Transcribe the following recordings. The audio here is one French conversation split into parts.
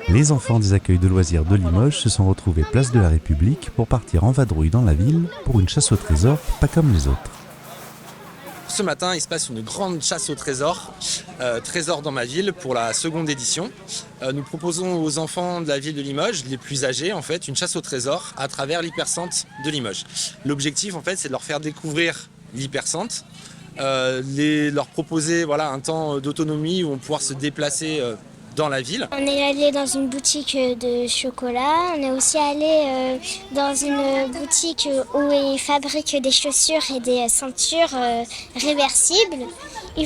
Les enfants des accueils de loisirs de Limoges se sont retrouvés place de la République pour partir en vadrouille dans la ville pour une chasse au trésor pas comme les autres. Ce matin, il se passe une grande chasse au trésor, Trésor dans ma ville, pour la seconde édition. Nous proposons aux enfants de la ville de Limoges, les plus âgés en fait, une chasse au trésor à travers l'hypercentre de Limoges. L'objectif en fait, c'est de leur faire découvrir l'hypercentre, leur proposer un temps d'autonomie où on va pouvoir se déplacer dans la ville. On est allé dans une boutique de chocolat. On est aussi allé dans une boutique où ils fabriquent des chaussures et des ceintures réversibles. Et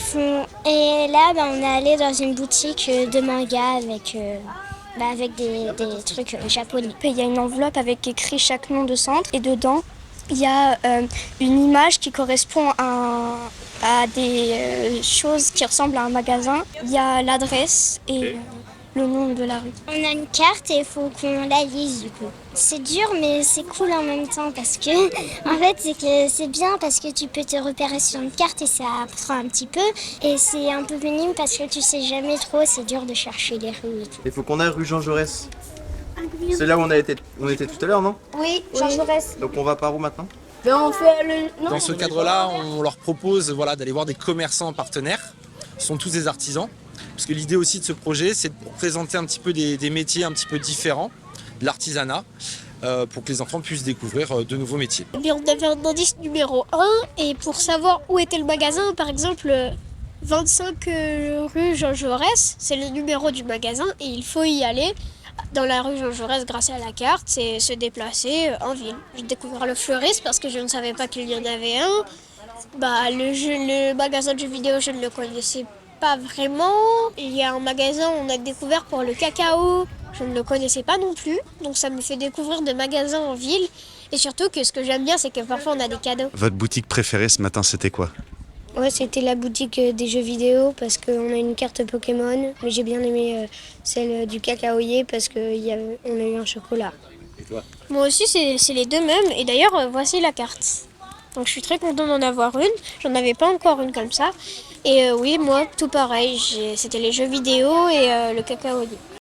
là, on est allé dans une boutique de manga avec des trucs japonais. Il y a une enveloppe avec écrit chaque nom de centre et dedans, il y a une image qui correspond à des choses qui ressemblent à un magasin. Il y a l'adresse et le nom de la rue. On a une carte et il faut qu'on la lise du coup. C'est dur mais c'est cool en même temps parce que en fait c'est bien parce que tu peux te repérer sur une carte et ça prend un petit peu et c'est un peu pénible parce que tu sais jamais trop, c'est dur de chercher les rues et tout. Il faut qu'on aille rue Jean Jaurès. C'est là où on était tout à l'heure, non? Oui, Jean Jaurès. Donc on va par où maintenant? Dans ce cadre-là, on leur propose d'aller voir des commerçants partenaires. Ce sont tous des artisans. Parce que l'idée aussi de ce projet, c'est de présenter un petit peu des métiers un petit peu différents, de l'artisanat, pour que les enfants puissent découvrir de nouveaux métiers. On avait un indice numéro 1 et pour savoir où était le magasin, par exemple 25 rue Jean Jaurès, c'est le numéro du magasin et il faut y aller dans la rue Jean Jaurès grâce à la carte, c'est se déplacer en ville. J'ai découvert le fleuriste parce que je ne savais pas qu'il y en avait un. Le magasin de jeux vidéo, je ne le connaissais pas vraiment. Il y a un magasin où on a découvert pour le cacao, je ne le connaissais pas non plus. Donc ça me fait découvrir des magasins en ville. Et surtout que ce que j'aime bien, c'est que parfois on a des cadeaux. Votre boutique préférée ce matin, c'était quoi? Ouais, c'était la boutique des jeux vidéo parce qu'on a une carte Pokémon. Mais j'ai bien aimé celle du cacaoyer parce qu'on a eu un chocolat. Et toi? Moi aussi, c'est les deux mêmes. Et d'ailleurs, voici la carte. Donc je suis très contente d'en avoir une. J'en avais pas encore une comme ça. Et oui, moi, tout pareil. C'était les jeux vidéo et le cacaoyer.